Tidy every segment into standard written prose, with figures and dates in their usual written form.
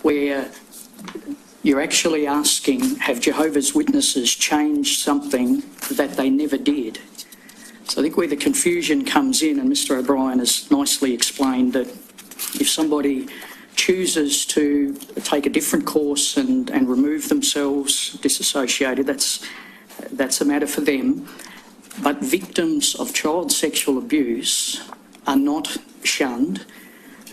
where you're actually asking, have Jehovah's Witnesses changed something that they never did? So I think where the confusion comes in, and Mr O'Brien has nicely explained that if somebody chooses to take a different course and remove themselves, disassociated, that's a matter for them. But victims of child sexual abuse are not shunned.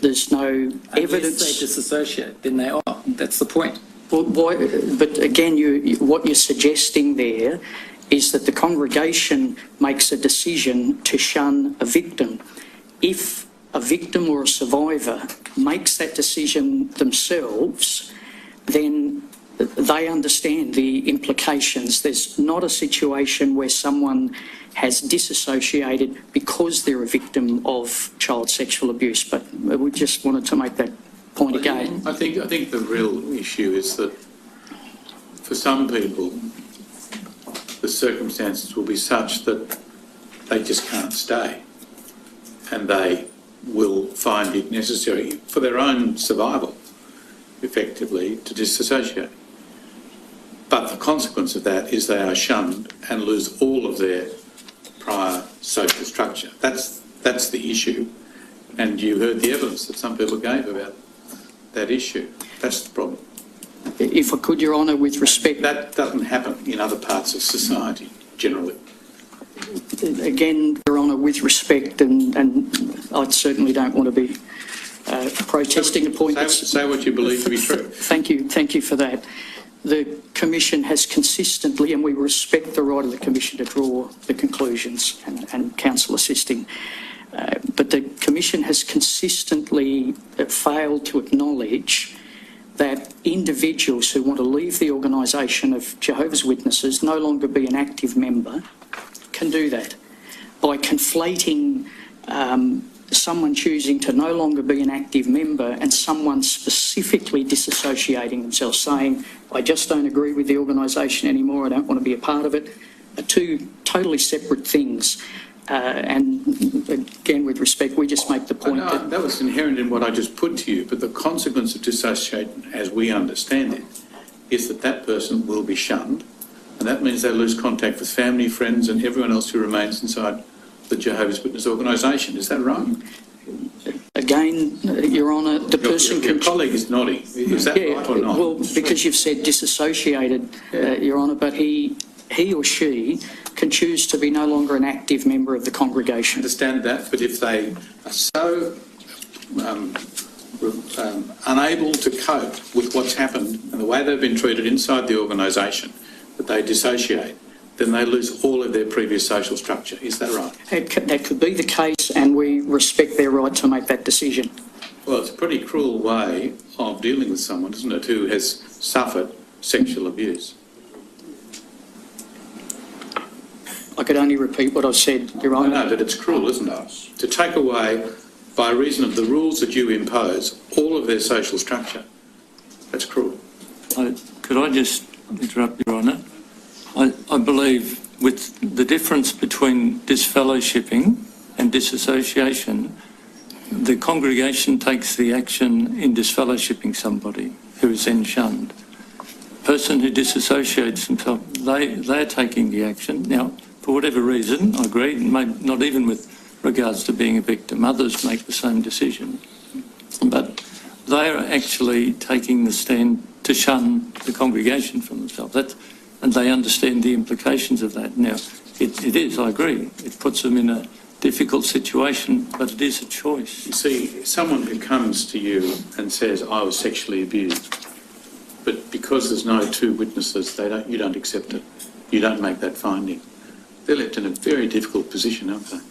There's no evidence. Unless they disassociate, then they are. That's the point. Well, but again, what you're suggesting there is that the congregation makes a decision to shun a victim. If a victim or a survivor makes that decision themselves, then they understand the implications. There's not a situation where someone has disassociated because they're a victim of child sexual abuse, but we just wanted to make that point again. I think the real issue is that for some people, the circumstances will be such that they just can't stay, and they will find it necessary for their own survival, effectively, to disassociate. But the consequence of that is they are shunned and lose all of their prior social structure. That's the issue. And you heard the evidence that some people gave about that issue. That's the problem. If I could, Your Honour, with respect... That doesn't happen in other parts of society, generally. Again, Your Honour, with respect, and I certainly don't want to be protesting a point... Say what you believe to be true. Thank you for that. The Commission has consistently, and we respect the right of the Commission to draw the conclusions and Council assisting, but the Commission has consistently failed to acknowledge that individuals who want to leave the organisation of Jehovah's Witnesses, no longer be an active member, can do that by conflating someone choosing to no longer be an active member and someone specifically disassociating themselves, saying, I just don't agree with the organisation anymore, I don't want to be a part of it, are two totally separate things. And again, with respect, we just make the point that was inherent in what I just put to you, but the consequence of dissociation, as we understand it, is that that person will be shunned, and that means they lose contact with family, friends and everyone else who remains inside the Jehovah's Witness organisation. Is that right? Again, Your Honour, the person... Your colleague is nodding. Is that right or not? Well, because you've said disassociated, Your Honour, but he or she can choose to be no longer an active member of the congregation. I understand that, but if they are so unable to cope with what's happened and the way they've been treated inside the organisation that they dissociate, then they lose all of their previous social structure. Is that right? That could be the case, and we respect their right to make that decision. Well, it's a pretty cruel way of dealing with someone, isn't it, who has suffered sexual abuse. I could only repeat what I've said, Your Honour. I know, but it's cruel, isn't it? To take away, by reason of the rules that you impose, all of their social structure. That's cruel. Could I just interrupt, Your Honour? I believe with the difference between disfellowshipping and disassociation, the congregation takes the action in disfellowshipping somebody who is then shunned. The person who disassociates himself, they're taking the action. Now, for whatever reason, I agree, not even with regards to being a victim, others make the same decision. But they are actually taking the stand to shun the congregation from themselves. And they understand the implications of that. Now, it is, I agree, it puts them in a difficult situation, but it is a choice. You see, someone who comes to you and says, I was sexually abused, but because there's no two witnesses, you don't accept it. You don't make that finding. They're left in a very difficult position, aren't they?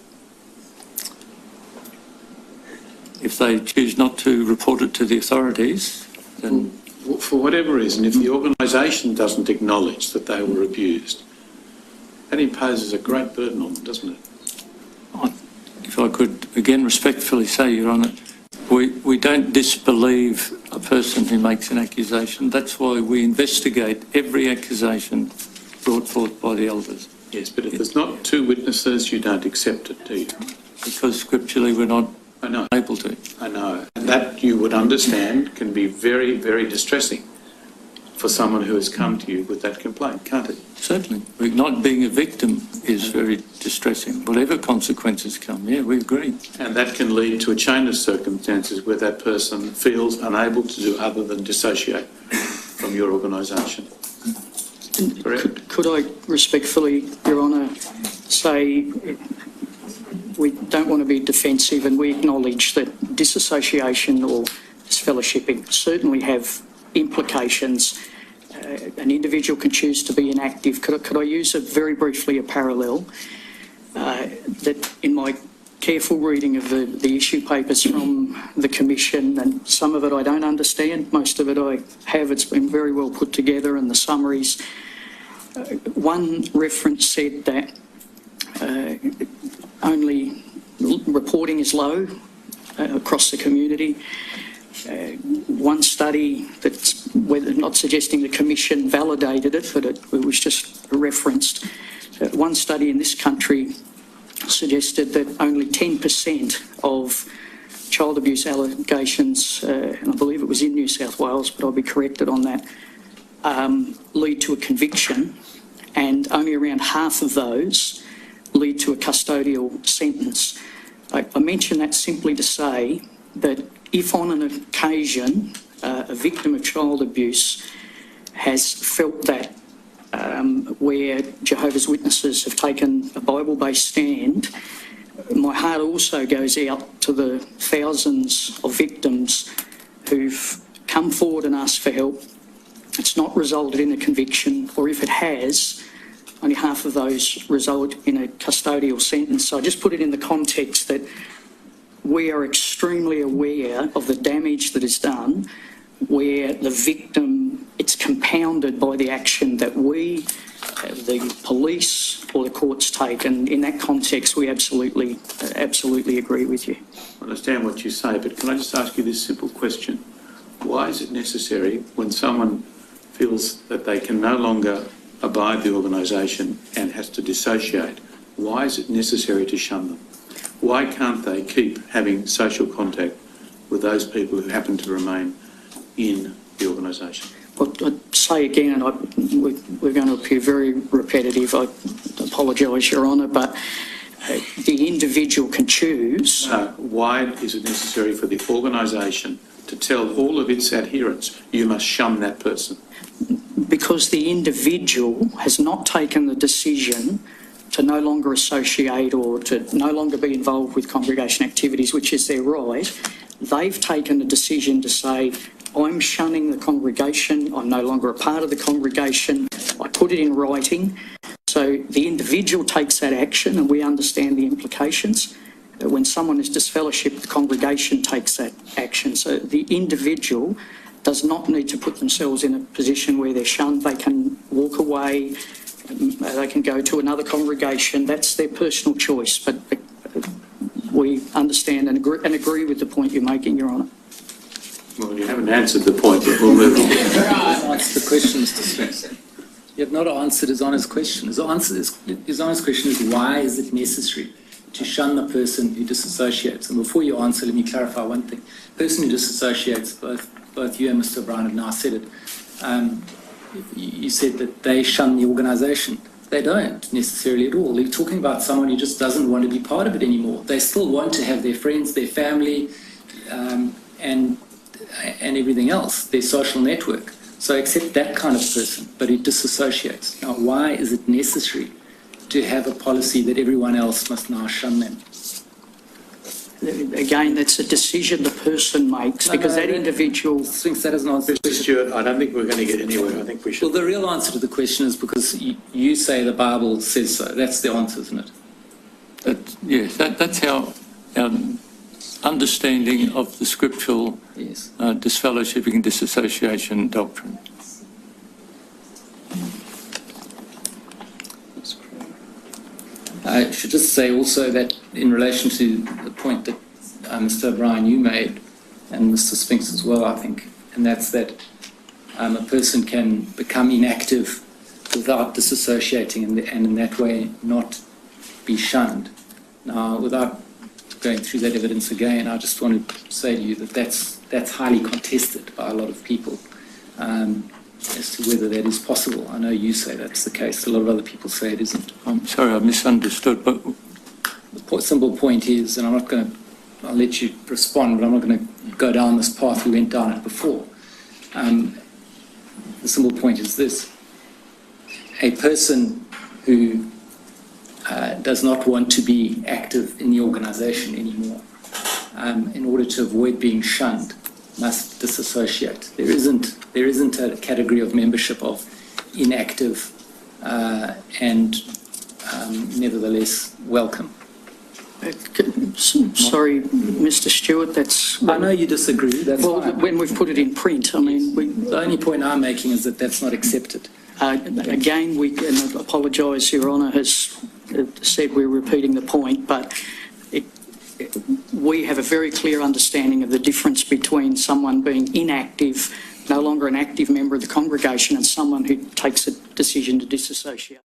If they choose not to report it to the authorities, then... For whatever reason, if the organisation doesn't acknowledge that they were abused, that imposes a great burden on them, doesn't it? If I could again respectfully say, Your Honour, we don't disbelieve a person who makes an accusation. That's why we investigate every accusation brought forth by the elders. Yes, but if there's not two witnesses, you don't accept it, do you? Because scripturally we're not I know. able to. I know. And that, you would understand, can be very, very distressing for someone who has come to you with that complaint, can't it? Certainly. Not being a victim is very distressing. Whatever consequences come, yeah, we agree. And that can lead to a chain of circumstances where that person feels unable to do other than dissociate from your organisation. Correct? Could I respectfully, Your Honour, say we don't want to be defensive and we acknowledge that disassociation or disfellowshipping certainly have implications. An individual can choose to be inactive. Could I use very briefly a parallel that in my careful reading of the issue papers from the Commission, and some of it I don't understand, most of it I have, it's been very well put together, and the summaries. One reference said that only reporting is low across the community. One study that's not suggesting the Commission validated it, but it was just referenced. One study in this country suggested that only 10% of child abuse allegations, and I believe it was in New South Wales, but I'll be corrected on that, lead to a conviction, and only around half of those lead to a custodial sentence. I mention that simply to say that if on an occasion a victim of child abuse has felt that where Jehovah's Witnesses have taken a Bible-based stand, my heart also goes out to the thousands of victims who've come forward and asked for help. It's not resulted in a conviction, or if it has, only half of those result in a custodial sentence. So I just put it in the context that we are extremely aware of the damage that is done where the victim, it's compounded by the action that we, the police or the courts take. And in that context, we absolutely agree with you. I understand what you say, but can I just ask you this simple question? Why is it necessary when someone feels that they can no longer abide the organisation and has to dissociate, why is it necessary to shun them? Why can't they keep having social contact with those people who happen to remain in the organisation? Well, I'd say again, and we're going to appear very repetitive, I apologise, Your Honour, but the individual can choose. Why is it necessary for the organisation to tell all of its adherents, you must shun that person? Because the individual has not taken the decision to no longer associate or to no longer be involved with congregation activities, which is their right. They've taken the decision to say, I'm shunning the congregation, I'm no longer a part of the congregation, I put it in writing. So the individual takes that action, and we understand the implications. When someone is disfellowshipped, the congregation takes that action. So the individual does not need to put themselves in a position where they're shunned. They can walk away, they can go to another congregation. That's their personal choice. But we understand and agree with the point you're making, Your Honour. Well, you haven't answered the point, but we'll move on. Answer the question, Mr. Spence. You have not answered his honest question. His honest question is, why is it necessary to shun the person who disassociates? And before you answer, let me clarify one thing. The person who disassociates, both you and Mr. O'Brien have now said it, you said that they shun the organisation. They don't necessarily at all. You're talking about someone who just doesn't want to be part of it anymore. They still want to have their friends, their family, and everything else, their social network. So accept that kind of person, but it disassociates. Now, why is it necessary to have a policy that everyone else must now shun them? Again, that's a decision the person makes, because that individual... Sphinx, that doesn't answer the Mr. question. Stewart, I don't think we're going to get anywhere. I think we should... Well, the real answer to the question is because you say the Bible says so. That's the answer, isn't it? Yes, that's our understanding of the scriptural disfellowshipping and disassociation doctrine. I should just say also that in relation to the point that Mr. O'Brien, you made, and Mr. Spinks as well, I think, and that's that a person can become inactive without disassociating and in that way not be shunned. Now, without going through that evidence again. I just want to say to you that that's highly contested by a lot of people as to whether that is possible. I know you say that's the case. A lot of other people say it isn't. I'm sorry, I misunderstood, but The simple point is, and I'll let you respond, but I'm not going to go down this path we went down it before. The simple point is this: a person who does not want to be active in the organisation anymore, in order to avoid being shunned, must disassociate. There isn't a category of membership of inactive and nevertheless welcome. Sorry, Mr. Stewart, that's... I know you disagree. That's Well, fine. when we've put it in print, I mean, The only point I'm making is that that's not accepted. again, and I apologise, Your Honour has said we're repeating the point, but we have a very clear understanding of the difference between someone being inactive, no longer an active member of the congregation, and someone who takes a decision to disassociate.